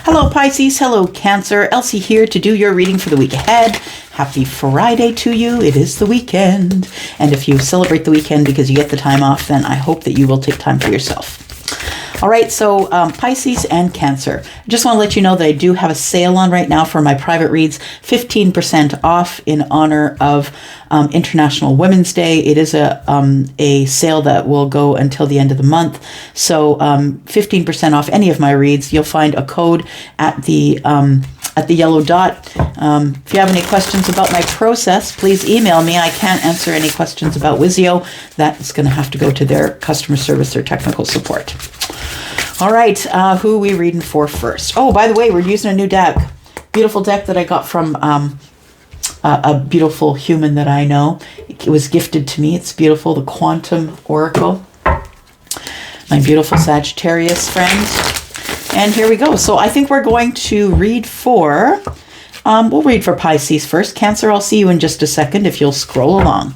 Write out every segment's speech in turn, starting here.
Hello Pisces, hello Cancer, Elsie here to do your reading for the week ahead. Happy Friday to you. It is the weekend. And if you celebrate the weekend because you get the time off, then I hope that you will take time for yourself. All right, so Pisces and Cancer. I just want to let you know that I do have a sale on right now for my private reads, 15% off in honor of International Women's Day. It is a sale that will go until the end of the month. So 15% off any of my reads. You'll find a code at the yellow dot. If you have any questions about my process, please email me. I can't answer any questions about Wizio. That is going to have to go to their customer service or technical support. All right, who are we reading for first? Oh, by the way, we're using a new deck. Beautiful deck that I got from a beautiful human that I know. It was gifted to me. It's beautiful, the Quantum Oracle. My beautiful Sagittarius friend. And here we go. So I think we're going to read for, we'll read for Pisces first. Cancer, I'll see you in just a second if you'll scroll along.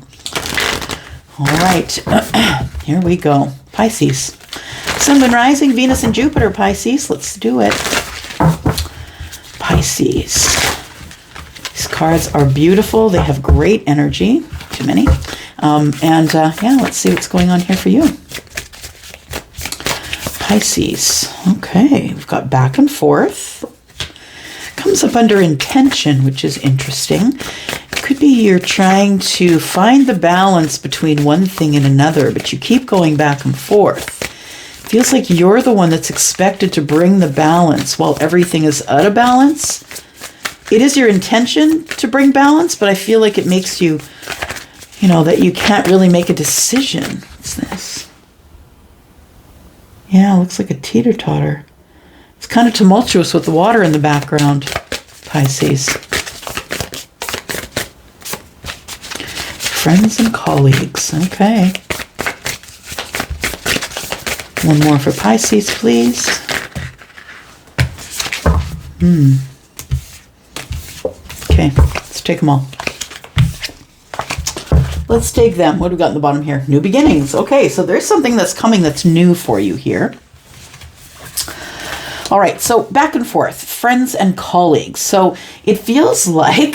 All right, here we go. Pisces. Sun, Moon, Rising, Venus, and Jupiter, Pisces. Let's do it. Pisces. These cards are beautiful. They have great energy. Too many. Yeah, let's see what's going on here for you. Pisces. Okay, we've got back and forth. Comes up under intention, which is interesting. It could be you're trying to find the balance between one thing and another, but you keep going back and forth. Feels like you're the one that's expected to bring the balance while everything is out of balance. It is your intention to bring balance, but I feel like it makes you, that you can't really make a decision. What's this? Yeah, it looks like a teeter-totter. It's kind of tumultuous with the water in the background, Pisces. Friends and colleagues. Okay. One more for Pisces, please. Okay, let's take them all. Let's take them. What do we got in the bottom here? New beginnings. Okay, so there's something that's coming that's new for you here. All right, so back and forth, friends and colleagues. So it feels like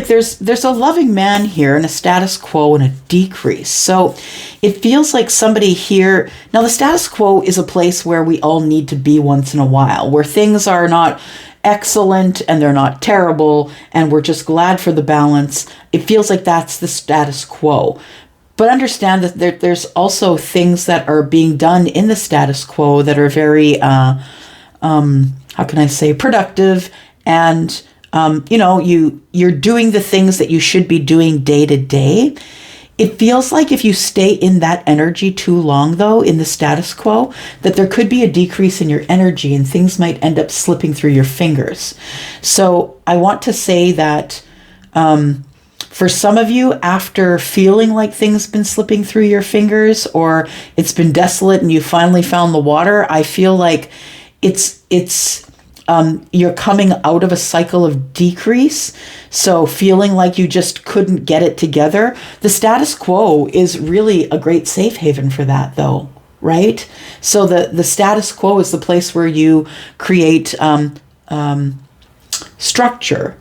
there's a loving man here and a status quo and a decrease. So it feels like somebody here. Now the status quo is a place where we all need to be once in a while, where things are not excellent and they're not terrible, and we're just glad for the balance. It feels like that's the status quo. But understand that there's also things that are being done in the status quo that are very, how can I say, productive. And, you're doing the things that you should be doing day to day. It feels like if you stay in that energy too long, though, in the status quo, that there could be a decrease in your energy and things might end up slipping through your fingers. So I want to say that for some of you, after feeling like things been slipping through your fingers or it's been desolate and you finally found the water, I feel like you're coming out of a cycle of decrease. So feeling like you just couldn't get it together. The status quo is really a great safe haven for that, though, right? So the status quo is the place where you create structure,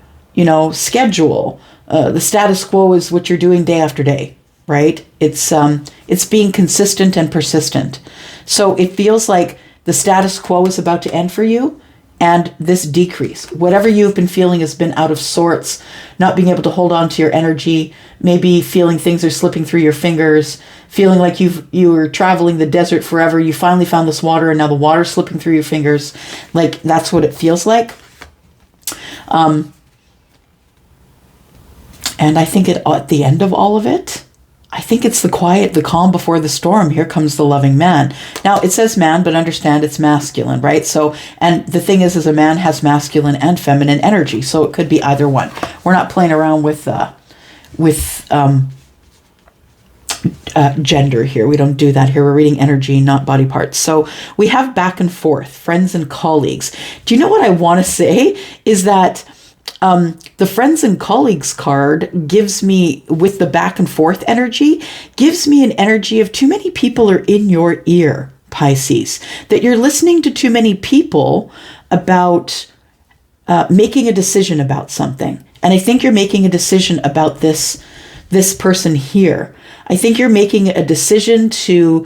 schedule. The status quo is what you're doing day after day, right? It's being consistent and persistent. So it feels like the status quo is about to end for you, and this decrease, whatever you've been feeling has been out of sorts, not being able to hold on to your energy, maybe feeling things are slipping through your fingers, feeling like you were traveling the desert forever, you finally found this water and now the water's slipping through your fingers. Like, that's what it feels like. And I think at the end of all of it, I think it's the quiet, the calm before the storm. Here comes the loving man. Now, it says man, but understand it's masculine, right? So, and the thing is a man has masculine and feminine energy, so it could be either one. We're not playing around with gender here. We don't do that here. We're reading energy, not body parts. So we have back and forth, friends and colleagues. Do you know what I want to say is that the friends and colleagues card gives me, with the back and forth energy, gives me an energy of too many people are in your ear, Pisces, that you're listening to too many people about making a decision about something. And I think you're making a decision about this person here. I think you're making a decision to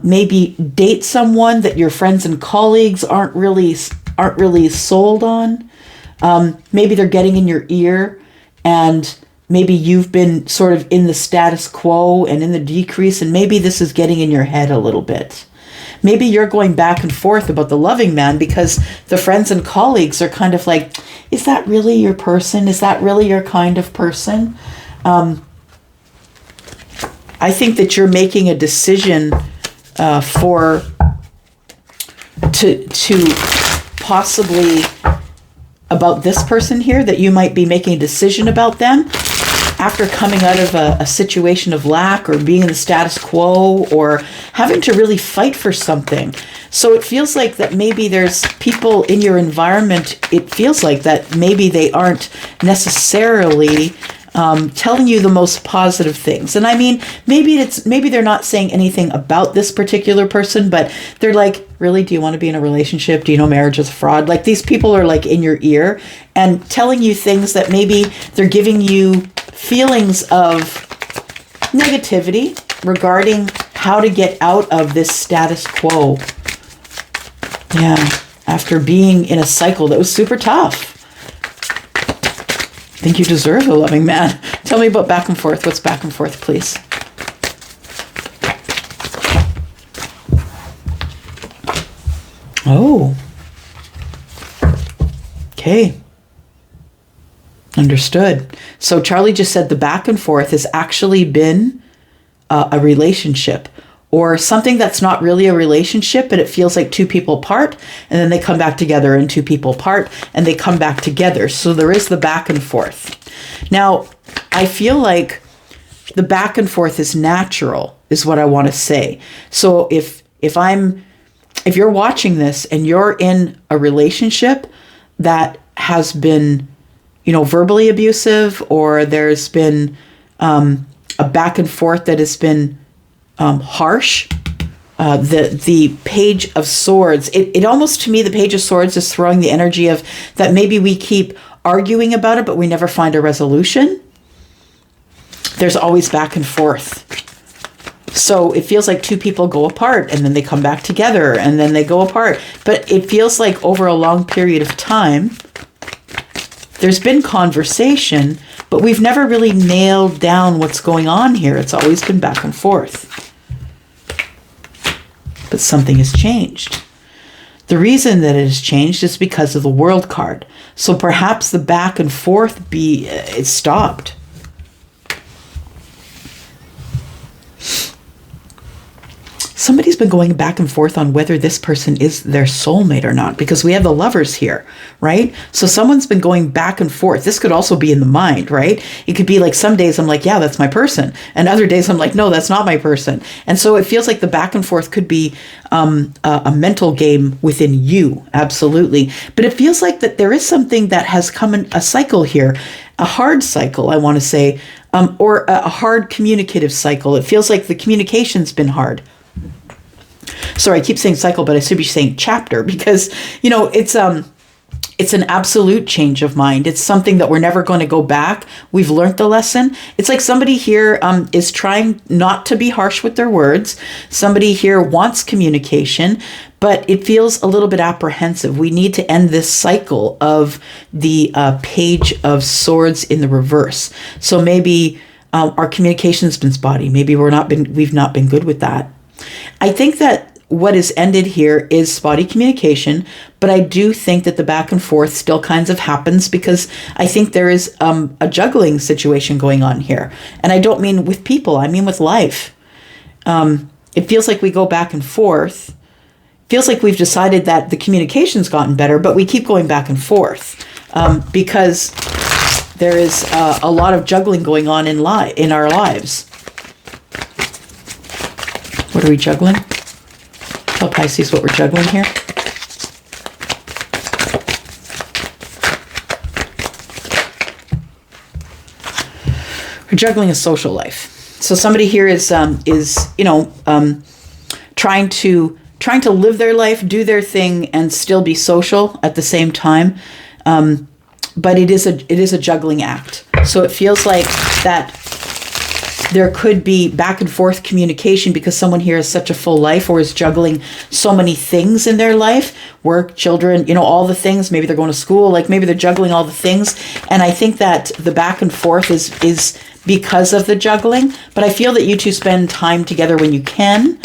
maybe date someone that your friends and colleagues aren't really sold on. Maybe they're getting in your ear, and maybe you've been sort of in the status quo and in the decrease, and maybe this is getting in your head a little bit. Maybe you're going back and forth about the loving man because the friends and colleagues are kind of like, is that really your person? Is that really your kind of person? I think that you're making a decision to possibly about this person here, that you might be making a decision about them after coming out of a situation of lack or being in the status quo or having to really fight for something. So it feels like that maybe there's people in your environment, it feels like that maybe they aren't necessarily telling you the most positive things. And I mean, maybe they're not saying anything about this particular person, but they're like, really, do you want to be in a relationship? Do you know marriage is a fraud? Like, these people are like in your ear and telling you things that maybe they're giving you feelings of negativity regarding how to get out of this status quo. Yeah, after being in a cycle that was super tough. I think you deserve a loving man. Tell me about back and forth. What's back and forth, please? Oh. Okay. Understood. So Charlie just said the back and forth has actually been a relationship, or something that's not really a relationship, but it feels like two people apart, and then they come back together, and two people apart, and they come back together. So there is the back and forth. Now, I feel like the back and forth is natural, is what I want to say. So if you're watching this and you're in a relationship that has been, verbally abusive, or there's been a back and forth that has been harsh, the Page of Swords, it almost, to me, the Page of Swords is throwing the energy of that maybe we keep arguing about it, but we never find a resolution. There's always back and forth. So it feels like two people go apart and then they come back together and then they go apart. But it feels like over a long period of time, there's been conversation, but we've never really nailed down what's going on here. It's always been back and forth. But something has changed. The reason that it has changed is because of the World card. So perhaps the back and forth it stopped. Somebody's been going back and forth on whether this person is their soulmate or not, because we have the Lovers here, right? So someone's been going back and forth. This could also be in the mind, right? It could be like some days I'm like, yeah, that's my person. And other days I'm like, no, that's not my person. And so it feels like the back and forth could be a mental game within you. Absolutely. But it feels like that there is something that has come in a cycle here, a hard cycle, I want to say, or a hard communicative cycle. It feels like the communication's been hard. Sorry, I keep saying cycle, but I should be saying chapter, because, it's an absolute change of mind. It's something that we're never going to go back. We've learned the lesson. It's like somebody here is trying not to be harsh with their words. Somebody here wants communication, but it feels a little bit apprehensive. We need to end this cycle of the Page of Swords in the reverse. So maybe our communication's been spotty. Maybe we've not been good with that. I think that what is ended here is spotty communication, but I do think that the back and forth still kinds of happens, because I think there is a juggling situation going on here. And I don't mean with people, I mean with life. It feels like we go back and forth. It feels like we've decided that the communication's gotten better, but we keep going back and forth because there is a lot of juggling going on in our lives. What are we juggling? Tell Pisces what we're juggling here. We're juggling a social life. So somebody here is trying to trying to live their life, do their thing, and still be social at the same time. But it is a juggling act. So it feels like that there could be back and forth communication because someone here has such a full life or is juggling so many things in their life, work, children, all the things. Maybe they're going to school, like maybe they're juggling all the things. And I think that the back and forth is because of the juggling. But I feel that you two spend time together when you can.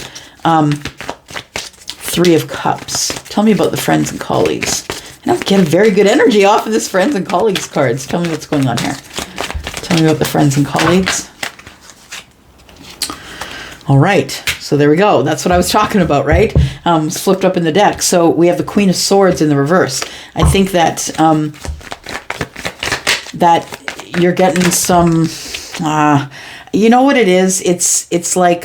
3 of Cups. Tell me about the friends and colleagues. I don't get a very good energy off of this friends and colleagues cards. Tell me what's going on here. Tell me about the friends and colleagues. All right, so there we go. That's what I was talking about, right? It's flipped up in the deck. So we have the Queen of Swords in the reverse. I think that that you're getting some. You know what it is? It's like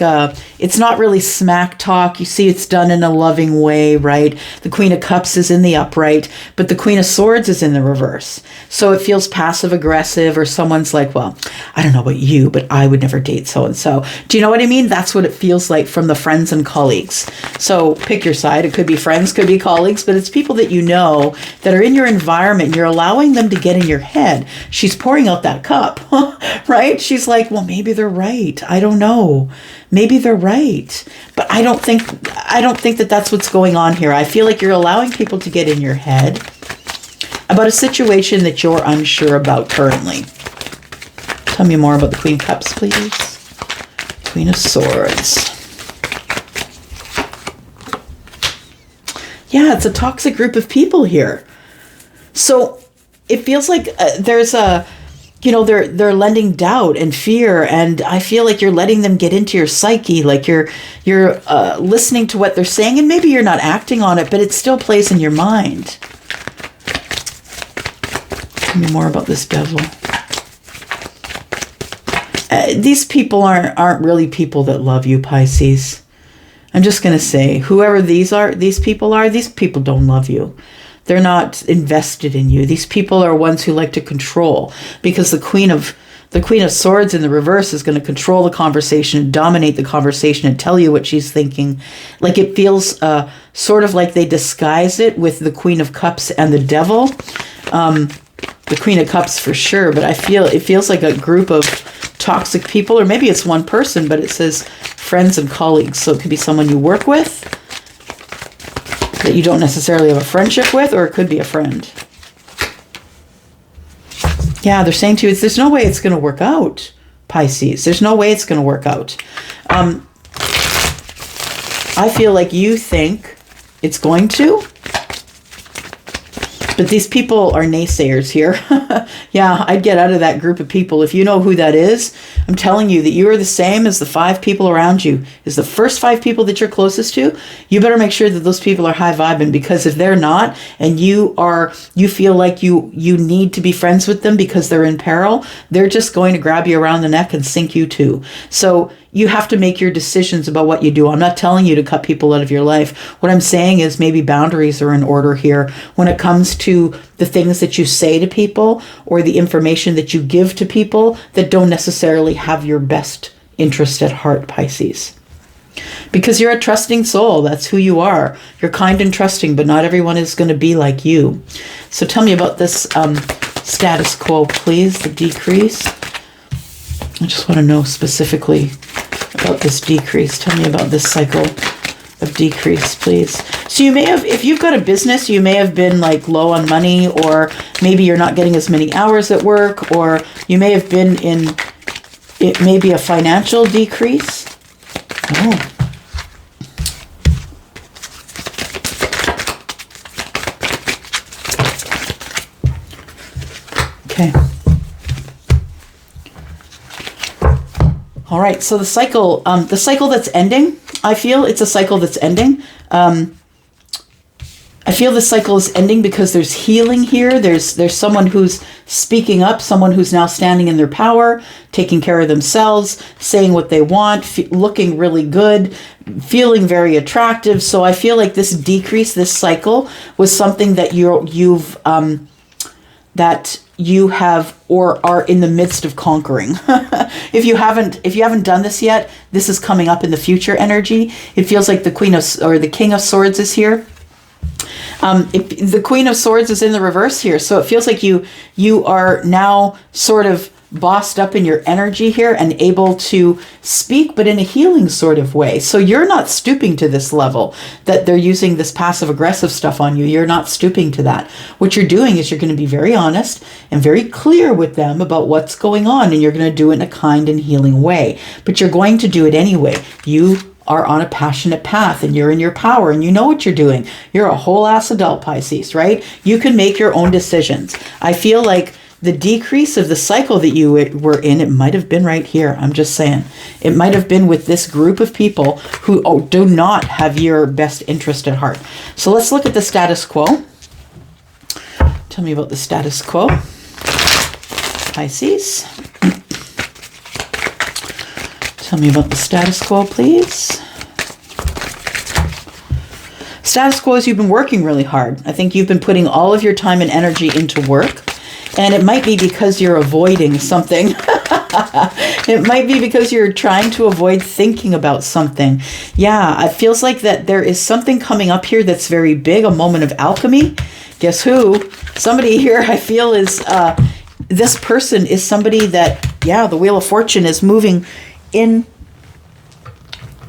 it's not really smack talk. You see, it's done in a loving way, right? The Queen of Cups is in the upright, but the Queen of Swords is in the reverse. So it feels passive aggressive, or someone's like, well, I don't know about you, but I would never date so and so. Do you know what I mean? That's what it feels like from the friends and colleagues. So pick your side. It could be friends, could be colleagues, but it's people that you know that are in your environment. You're allowing them to get in your head. She's pouring out that cup, right? She's like, well, maybe they're right. I don't know. Maybe they're right. But I don't think that that's what's going on here. I feel like you're allowing people to get in your head about a situation that you're unsure about currently. Tell me more about the Queen of Cups, please. Queen of Swords. Yeah, it's a toxic group of people here. So it feels like there's a they're lending doubt and fear, and I feel like you're letting them get into your psyche, like you're listening to what they're saying, and maybe you're not acting on it, but it still plays in your mind. Tell me more about this Devil. These people aren't really people that love you, Pisces. I'm just going to say, whoever these people don't love you. They're not invested in you. These people are ones who like to control, because the Queen of Swords in the reverse is going to control the conversation, dominate the conversation, and tell you what she's thinking. Like it feels sort of like they disguise it with the Queen of Cups and the Devil. The Queen of Cups for sure, but it feels like a group of toxic people, or maybe it's one person, but it says friends and colleagues. So it could be someone you work with that you don't necessarily have a friendship with, or it could be a friend. Yeah, they're saying to you, there's no way it's going to work out, Pisces. There's no way it's going to work out. I feel like you think it's going to, but these people are naysayers here. Yeah, I'd get out of that group of people. If you know who that is, I'm telling you that you are the same as the 5 people around you. Is the first 5 people that you're closest to, you better make sure that those people are high vibing, because if they're not, and you feel like you need to be friends with them because they're in peril, they're just going to grab you around the neck and sink you too. So you have to make your decisions about what you do. I'm not telling you to cut people out of your life. What I'm saying is maybe boundaries are in order here when it comes to the things that you say to people or the information that you give to people that don't necessarily have your best interest at heart, Pisces. Because you're a trusting soul. That's who you are. You're kind and trusting, but not everyone is going to be like you. So tell me about this status quo, please, the decrease. I just want to know specifically about this decrease. Tell me about this cycle of decrease, please. So you may have, if you've got a business, you may have been like low on money, or maybe you're not getting as many hours at work, or you may have been in, it may be a financial decrease. Oh. Okay. All right, so the cycle that's ending, I feel it's a cycle that's ending. I feel the cycle is ending because there's healing here. There's someone who's speaking up, someone who's now standing in their power, taking care of themselves, saying what they want, looking really good, feeling very attractive. So I feel like this decrease, this cycle, was something that you have or are in the midst of conquering. If you haven't done this yet, this is coming up in the future energy. It feels like the King of Swords is here. The Queen of Swords is in the reverse here. So it feels like you are now sort of bossed up in your energy here and able to speak, but in a healing sort of way. So you're not stooping to this level that they're using this passive aggressive stuff on you. You're not stooping to that. What you're doing is you're going to be very honest and very clear with them about what's going on, and you're going to do it in a kind and healing way. But you're going to do it anyway. You are on a passionate path and you're in your power and you know what you're doing. You're a whole ass adult, Pisces, right? You can make your own decisions. I feel like the decrease of the cycle that you were in, it might have been right here. I'm just saying. It might have been with this group of people who do not have your best interest at heart. So let's look at the status quo. Tell me about the status quo, Pisces. Tell me about the status quo, please. Status quo is you've been working really hard. I think you've been putting all of your time and energy into work. And it might be because you're avoiding something. It might be because you're trying to avoid thinking about something. Yeah, it feels like that there is something coming up here that's very big, a moment of alchemy. Guess who? Somebody here I feel is, this person is somebody that, yeah, the Wheel of Fortune is moving in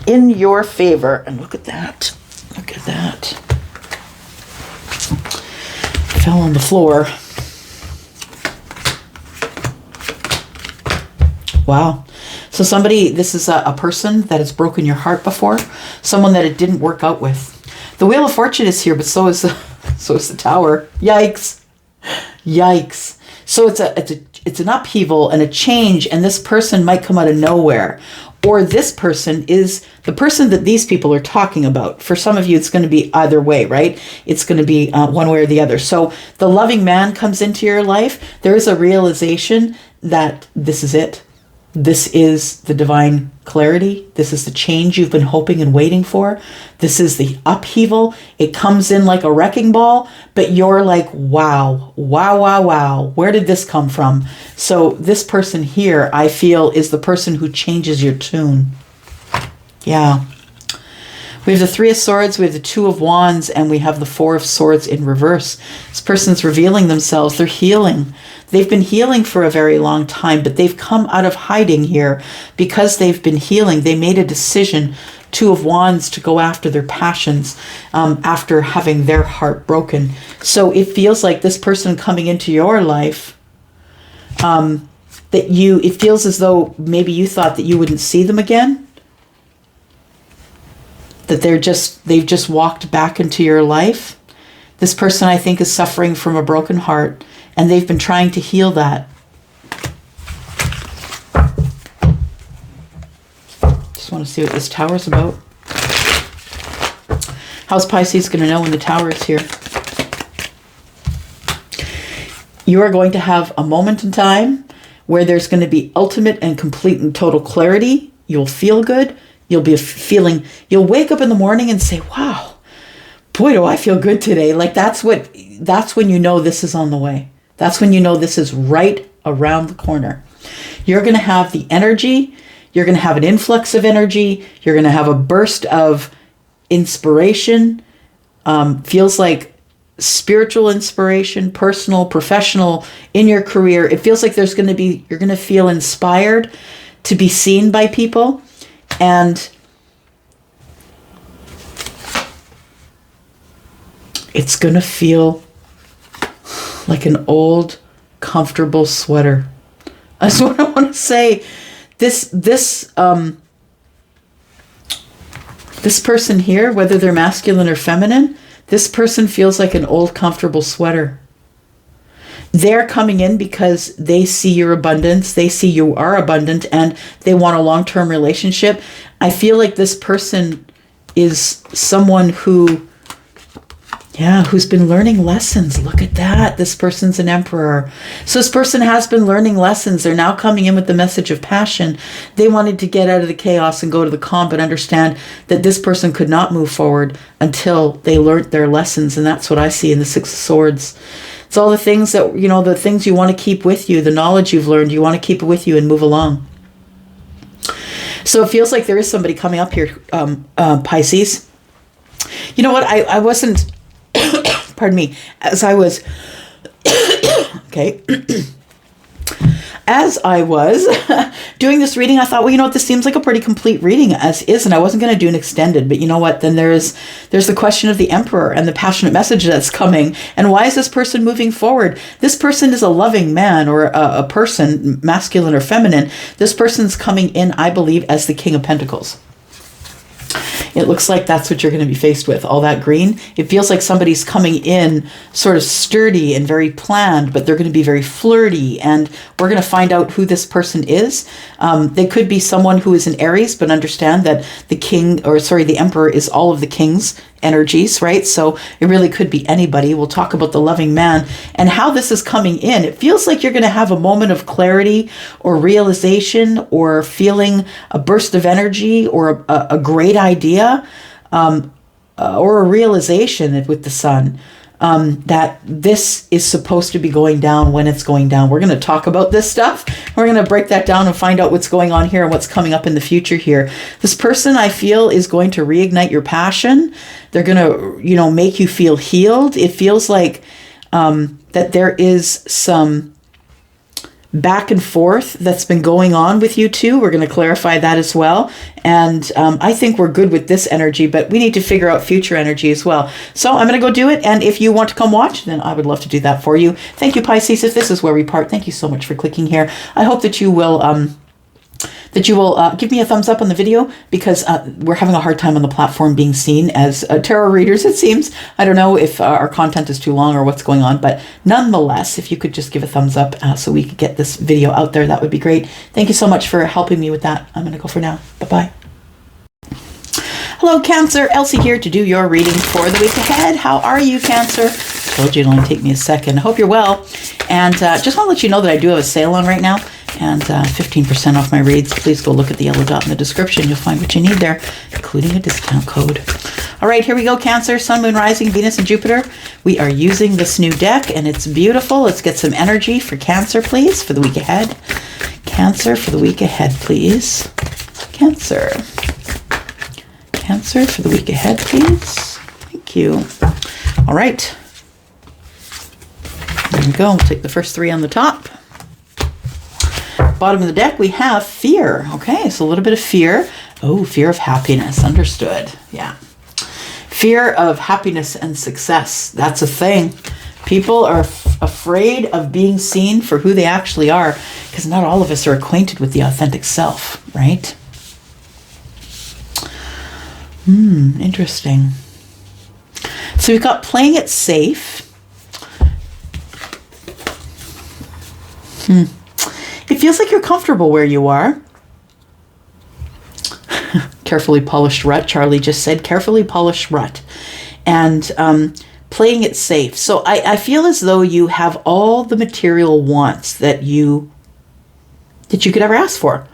your favor. And look at that. Look at that. Fell on the floor. Wow. So this is a person that has broken your heart before, someone that it didn't work out with. The Wheel of Fortune is here, but so is the Tower. Yikes. Yikes. So it's an upheaval and a change, and this person might come out of nowhere. Or this person is the person that these people are talking about. For some of you, it's going to be either way, right? It's going to be one way or the other. So the loving man comes into your life. There is a realization that this is it. This is the divine clarity. This is the change you've been hoping and waiting for. This is the upheaval. It comes in like a wrecking ball, but you're like, wow, wow, wow, wow. Where did this come from? So this person here, I feel, is the person who changes your tune. Yeah. We have the Three of Swords, we have the Two of Wands, and we have the Four of Swords in reverse. This person's revealing themselves. They're healing. They've been healing for a very long time, but they've come out of hiding here because they've been healing. They made a decision, Two of Wands, to go after their passions after having their heart broken. So it feels like this person coming into your life, it feels as though maybe you thought that you wouldn't see them again. That they've just walked back into your life. This person, I think, is suffering from a broken heart, and they've been trying to heal that. Just want to see what this Tower's about. How's Pisces going to know when the Tower is here? You are going to have a moment in time where there's going to be ultimate and complete and total clarity. You'll feel good. You'll wake up in the morning and say, wow, boy, do I feel good today. Like that's when you know this is on the way. That's when you know this is right around the corner. You're going to have the energy. You're going to have an influx of energy. You're going to have a burst of inspiration. Feels like spiritual inspiration, personal, professional, in your career. It feels like you're going to feel inspired to be seen by people. And it's going to feel like an old, comfortable sweater. That's what I want to say. This person here, whether they're masculine or feminine, this person feels like an old, comfortable sweater. They're coming in because they see your abundance. They see you are abundant and they want a long-term relationship. I feel like this person is someone who's been learning lessons. Look at that. This person's an emperor. So this person has been learning lessons. They're now coming in with the message of passion. They wanted to get out of the chaos and go to the calm, but understand that this person could not move forward until they learned their lessons. And that's what I see in the Six of Swords. It's all the things that, the things you want to keep with you, the knowledge you've learned, you want to keep it with you and move along. So it feels like there is somebody coming up here, Pisces. You know what? I wasn't, pardon me, as I was, okay. As I was doing this reading, I thought, well, this seems like a pretty complete reading as is, and I wasn't going to do an extended, but you know what? Then there's the question of the Emperor and the passionate message that's coming. And why is this person moving forward? This person is a loving man or a person, masculine or feminine. This person's coming in, I believe, as the King of Pentacles. It looks like that's what you're going to be faced with, all that green. It feels like somebody's coming in sort of sturdy and very planned, but they're going to be very flirty. And we're going to find out who this person is. They could be someone who is an Aries, but understand that the Emperor is all of the king's energies, right? So it really could be anybody. We'll talk about the loving man and how this is coming in. It feels like you're going to have a moment of clarity or realization or feeling a burst of energy or a great idea or a realization with the sun that this is supposed to be going down when it's going down. We're going to talk about this stuff. We're going to break that down and find out what's going on here and what's coming up in the future here. This person, I feel, is going to reignite your passion. They're going to, make you feel healed. It feels like that there is some back and forth that's been going on with you two. We're going to clarify that as well. And I think we're good with this energy, but we need to figure out future energy as well. So I'm going to go do it. And if you want to come watch, then I would love to do that for you. Thank you, Pisces. If this is where we part, thank you so much for clicking here. I hope that you will give me a thumbs up on the video, because we're having a hard time on the platform being seen as tarot readers, it seems. I don't know if our content is too long or what's going on, but nonetheless, if you could just give a thumbs up so we could get this video out there, that would be great. Thank you so much for helping me with that. I'm going to go for now. Bye-bye. Hello, Cancer. Elsie here to do your reading for the week ahead. How are you, Cancer? Told you it'd only take me a second. I hope you're well. And just want to let you know that I do have a sale on right now, and 15% off my reads. Please go look at the yellow dot in the description. You'll find what you need there, including a discount code. All right, here we go, Cancer. Sun, Moon, Rising, Venus, and Jupiter. We are using this new deck, and it's beautiful. Let's get some energy for Cancer, please, for the week ahead. Cancer for the week ahead, please. Cancer. Cancer for the week ahead, please. Thank you. All right. There we go. We'll take the first three on the top. Bottom of the deck, we have fear. Okay, so a little bit of fear. Oh, fear of happiness. Understood. Yeah. Fear of happiness and success. That's a thing. People are afraid of being seen for who they actually are, because not all of us are acquainted with the authentic self, right? Interesting. So we've got playing it safe. It feels like you're comfortable where you are. Carefully polished rut, Charlie just said. Carefully polished rut. And playing it safe. So I feel as though you have all the material wants that you could ever ask for.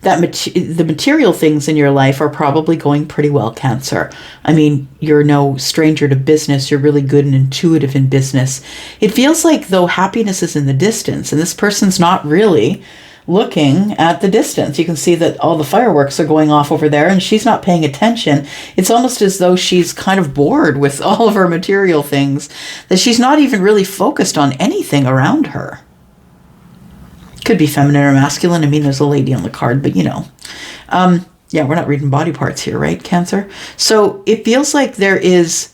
The material things in your life are probably going pretty well, Cancer. I mean, you're no stranger to business. You're really good and intuitive in business. It feels like though happiness is in the distance, and this person's not really looking at the distance. You can see that all the fireworks are going off over there, and she's not paying attention. It's almost as though she's kind of bored with all of her material things, that she's not even really focused on anything around her. Could be feminine or masculine. I mean, there's a lady on the card, but yeah, we're not reading body parts here, right, Cancer? So it feels like there is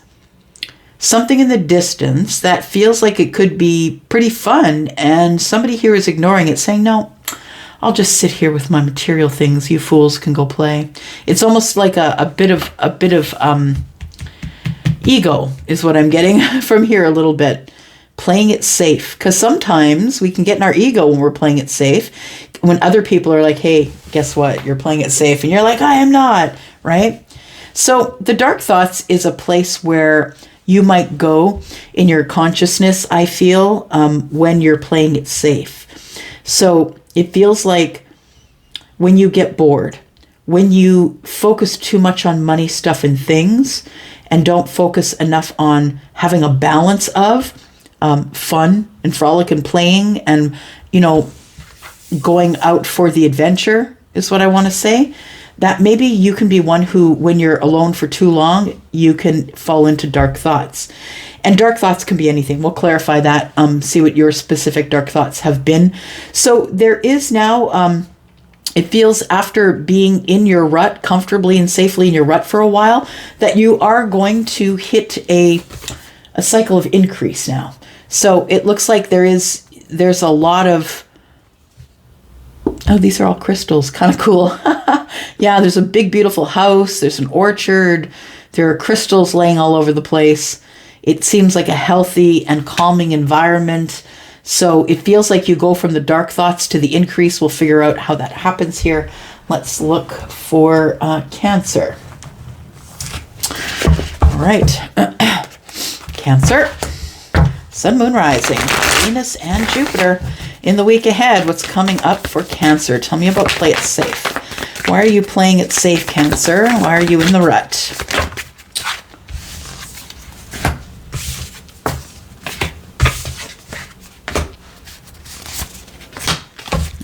something in the distance that feels like it could be pretty fun, and somebody here is ignoring it, saying, no, I'll just sit here with my material things. You fools can go play. It's almost like a bit of ego is what I'm getting from here a little bit. Playing it safe, because sometimes we can get in our ego when we're playing it safe, when other people are like, hey, guess what, you're playing it safe, and you're like, I am not, right? So the dark thoughts is a place where you might go in your consciousness, I feel, when you're playing it safe. So it feels like when you get bored, when you focus too much on money, stuff, and things, and don't focus enough on having a balance of fun and frolic and playing and, going out for the adventure is what I want to say. That maybe you can be one who, when you're alone for too long, you can fall into dark thoughts. And dark thoughts can be anything. We'll clarify that, see what your specific dark thoughts have been. So there is now, it feels after being in your rut, comfortably and safely in your rut for a while, that you are going to hit a cycle of increase now. So it looks like there's a lot of, oh, these are all crystals, kind of cool. Yeah, there's a big, beautiful house. There's an orchard. There are crystals laying all over the place. It seems like a healthy and calming environment. So it feels like you go from the dark thoughts to the increase. We'll figure out how that happens here. Let's look for Cancer. All right. Cancer, Sun, Moon, Rising, Venus, and Jupiter. In the week ahead, what's coming up for Cancer? Tell me about Play It Safe. Why are you playing it safe, Cancer? Why are you in the rut?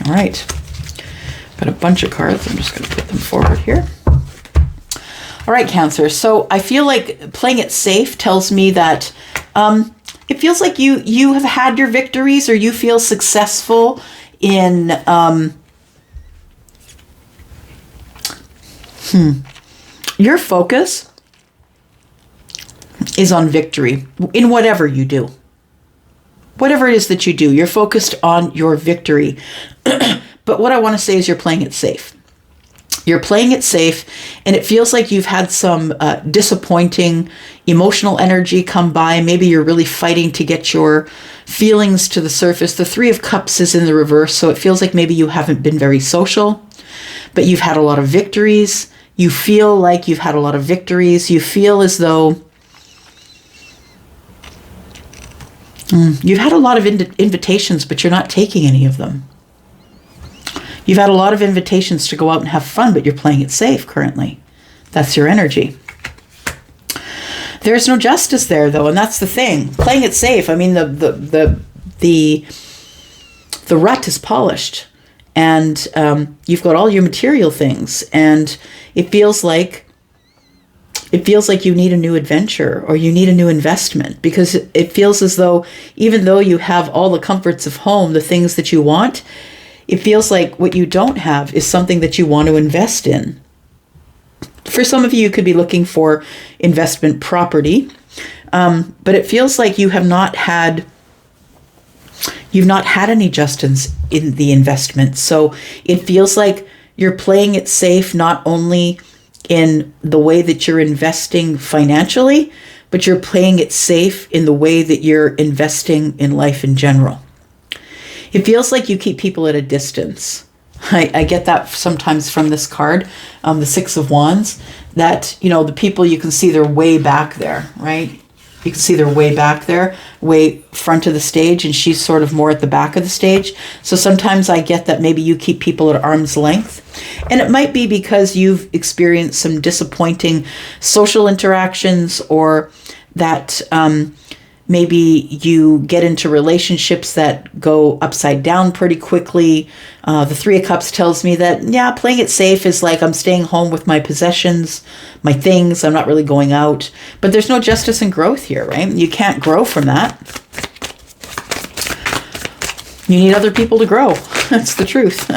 All right. Got a bunch of cards. I'm just going to put them forward here. All right, Cancer. So I feel like playing it safe tells me that it feels like you have had your victories, or you feel successful in your focus is on victory in whatever you do. Whatever it is that you do, you're focused on your victory. But what I want to say is you're playing it safe. You're playing it safe, and it feels like you've had some disappointing emotional energy come by. Maybe you're really fighting to get your feelings to the surface. The Three of Cups is in the reverse, so it feels like maybe you haven't been very social, but you've had a lot of victories. You feel like you've had a lot of victories. You feel as though you've had a lot of invitations, but you're not taking any of them. You've had a lot of invitations to go out and have fun, but you're playing it safe currently. That's your energy. There's no justice there, though, and that's the thing. Playing it safe. I mean, the rut is polished, and you've got all your material things, and it feels like you need a new adventure, or you need a new investment, because it feels as though, even though you have all the comforts of home, the things that you want, it feels like what you don't have is something that you want to invest in. For some of you, you could be looking for investment property, but it feels like you've not had any justice in the investment. So it feels like you're playing it safe, not only in the way that you're investing financially, but you're playing it safe in the way that you're investing in life in general. It feels like you keep people at a distance. I get that sometimes from this card, the Six of Wands, that, the people, you can see they're way back there, right? You can see they're way back there, way front of the stage, and she's sort of more at the back of the stage. So sometimes I get that maybe you keep people at arm's length. And it might be because you've experienced some disappointing social interactions, or that maybe you get into relationships that go upside down pretty quickly. The Three of Cups tells me that, playing it safe is like I'm staying home with my possessions, my things. I'm not really going out. But there's no justice and growth here, right? You can't grow from that. You need other people to grow. That's the truth.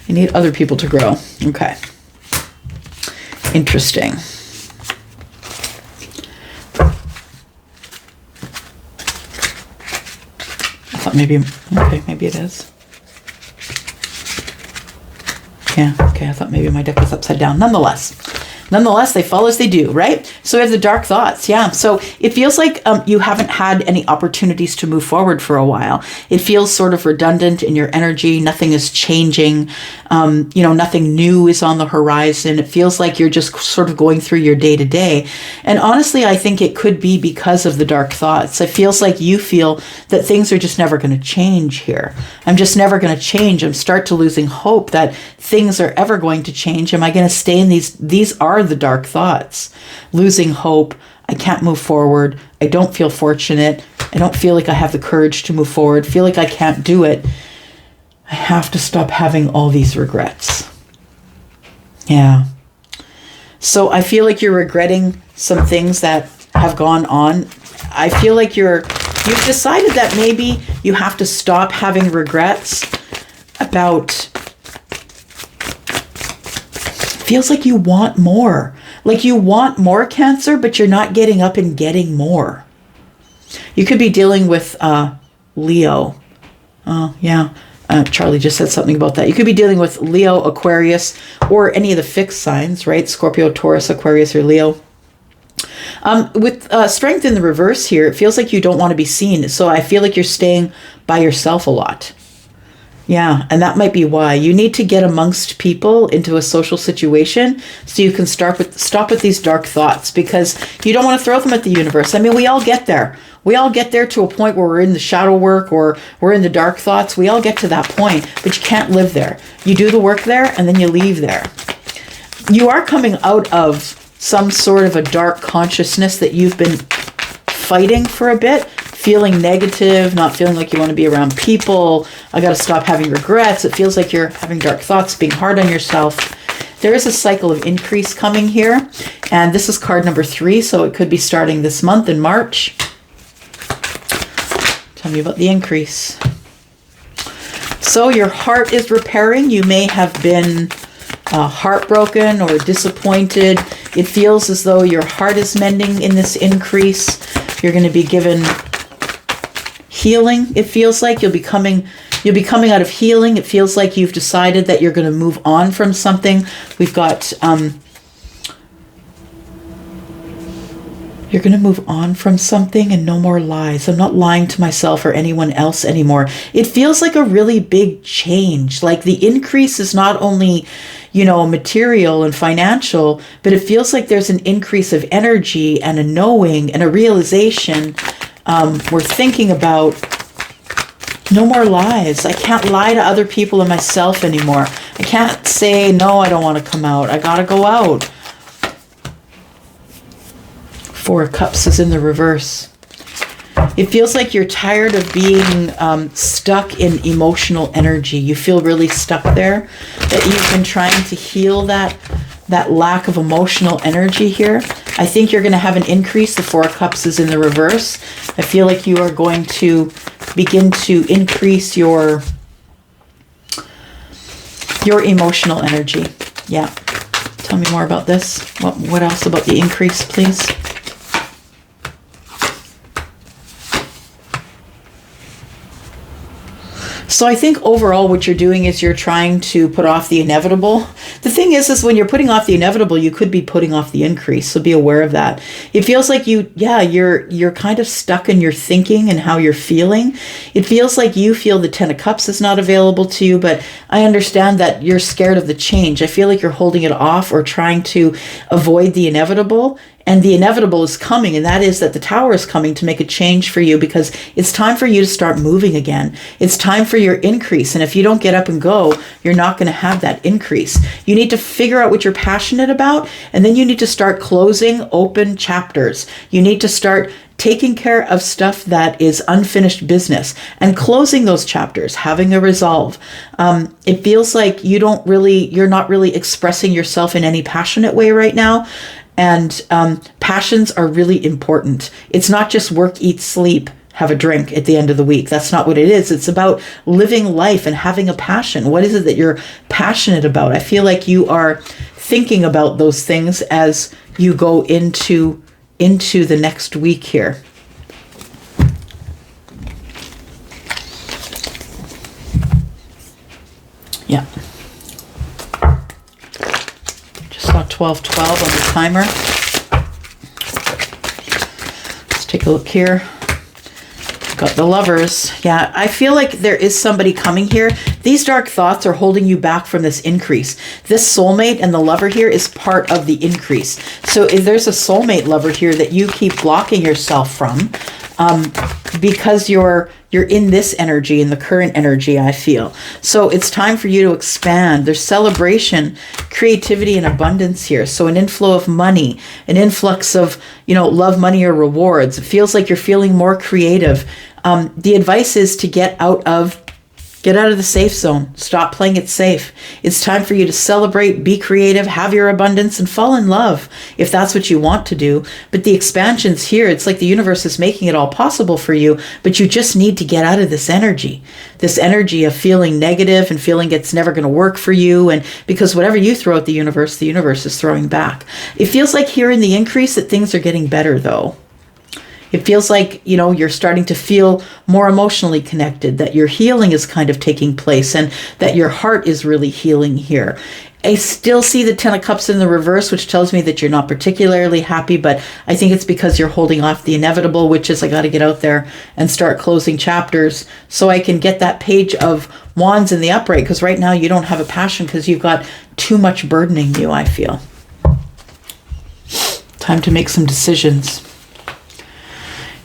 You need other people to grow. Okay. Interesting. Maybe it is. Yeah, okay, I thought maybe my deck was upside down. Nonetheless, they fall as they do, right? So we have the dark thoughts, yeah. So it feels like you haven't had any opportunities to move forward for a while. It feels sort of redundant in your energy. Nothing is changing. Nothing new is on the horizon. It feels like you're just sort of going through your day to day. And honestly, I think it could be because of the dark thoughts. It feels like you feel that things are just never going to change here. I'm just never going to change. I'm start to losing hope that things are ever going to change. Am I going to stay in these? These are the dark thoughts. Losing hope. I can't move forward. I don't feel fortunate. I don't feel like I have the courage to move forward. Feel like I can't do it. I have to stop having all these regrets. Yeah. So I feel like you're regretting some things that have gone on. I feel like you've decided that maybe you have to stop having regrets about, feels like you want more. Like you want more, Cancer, but you're not getting up and getting more. You could be dealing with Leo. Oh, yeah. Charlie just said something about that. You could be dealing with Leo, Aquarius, or any of the fixed signs, right? Scorpio, Taurus, Aquarius, or Leo. With strength in the reverse here, it feels like you don't want to be seen. So I feel like you're staying by yourself a lot. Yeah, and that might be why. You need to get amongst people into a social situation so you can stop with these dark thoughts, because you don't want to throw them at the universe. I mean, we all get there. We all get there to a point where we're in the shadow work or we're in the dark thoughts. We all get to that point, but you can't live there. You do the work there and then you leave there. You are coming out of some sort of a dark consciousness that you've been fighting for a bit, feeling negative, not feeling like you want to be around people. I got to stop having regrets. It feels like you're having dark thoughts, being hard on yourself. There is a cycle of increase coming here, and this is card number 3, so it could be starting this month in March. Tell me about the increase. So your heart is repairing. You may have been heartbroken or disappointed. It feels as though your heart is mending in this increase. You're going to be given healing. It feels like you'll be coming out of healing. It feels like you've decided that you're going to move on from something. We've got you're going to move on from something and no more lies. I'm not lying to myself or anyone else anymore. It feels like a really big change. Like the increase is not only, material and financial, but it feels like there's an increase of energy and a knowing and a realization. We're thinking about no more lies. I can't lie to other people and myself anymore. I can't say, no, I don't want to come out. I got to go out. 4 of Cups is in the reverse. It feels like you're tired of being stuck in emotional energy. You feel really stuck there, that you've been trying to heal that lack of emotional energy here. I think you're going to have an increase. The 4 of Cups is in the reverse. I feel like you are going to begin to increase your emotional energy. Yeah. Tell me more about this. What else about the increase, please? So I think overall what you're doing is you're trying to put off the inevitable. The thing is when you're putting off the inevitable, you could be putting off the increase. So be aware of that. It feels like you're kind of stuck in your thinking and how you're feeling. It feels like you feel the 10 of Cups is not available to you, but I understand that you're scared of the change. I feel like you're holding it off or trying to avoid the inevitable. And the inevitable is coming, and that is that the Tower is coming to make a change for you, because it's time for you to start moving again. It's time for your increase. And if you don't get up and go, you're not going to have that increase. You need to figure out what you're passionate about, and then you need to start closing open chapters. You need to start taking care of stuff that is unfinished business and closing those chapters, having a resolve. It feels like you're not really expressing yourself in any passionate way right now. And passions are really important. It's not just work, eat, sleep, have a drink at the end of the week. That's not what it is. It's about living life and having a passion. What is it that you're passionate about? I feel like you are thinking about those things as you go into the next week here. Yeah. 12:12 on the timer. Let's take a look here. Got the Lovers. Yeah, I feel like there is somebody coming here. These dark thoughts are holding you back from this increase. This soulmate and the Lover here is part of the increase. So if there's a soulmate lover here that you keep blocking yourself from, because you're you're in this energy, in the current energy, I feel. So it's time for you to expand. There's celebration, creativity, and abundance here. So an inflow of money, an influx of, love, money, or rewards. It feels like you're feeling more creative. The advice is to get out of the safe zone. Stop playing it safe. It's time for you to celebrate, be creative, have your abundance, and fall in love if that's what you want to do. But the expansion's here. It's like the universe is making it all possible for you, but you just need to get out of this energy of feeling negative and feeling it's never going to work for you. And because whatever you throw at the universe is throwing back. It feels like here in the increase that things are getting better though. It feels like, you're starting to feel more emotionally connected, that your healing is kind of taking place and that your heart is really healing here. I still see the 10 of Cups in the reverse, which tells me that you're not particularly happy, but I think it's because you're holding off the inevitable, which is I got to get out there and start closing chapters so I can get that Page of Wands in the upright, because right now you don't have a passion because you've got too much burdening you, I feel. Time to make some decisions.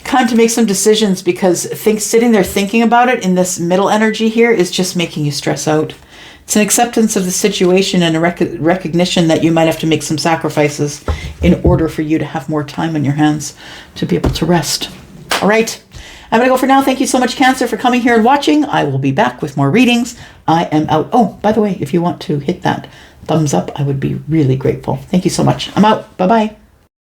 Time to make some decisions because sitting there thinking about it in this middle energy here is just making you stress out. It's an acceptance of the situation and a recognition that you might have to make some sacrifices in order for you to have more time on your hands to be able to rest. All right, I'm going to go for now. Thank you so much, Cancer, for coming here and watching. I will be back with more readings. I am out. Oh, by the way, if you want to hit that thumbs up, I would be really grateful. Thank you so much. I'm out. Bye-bye.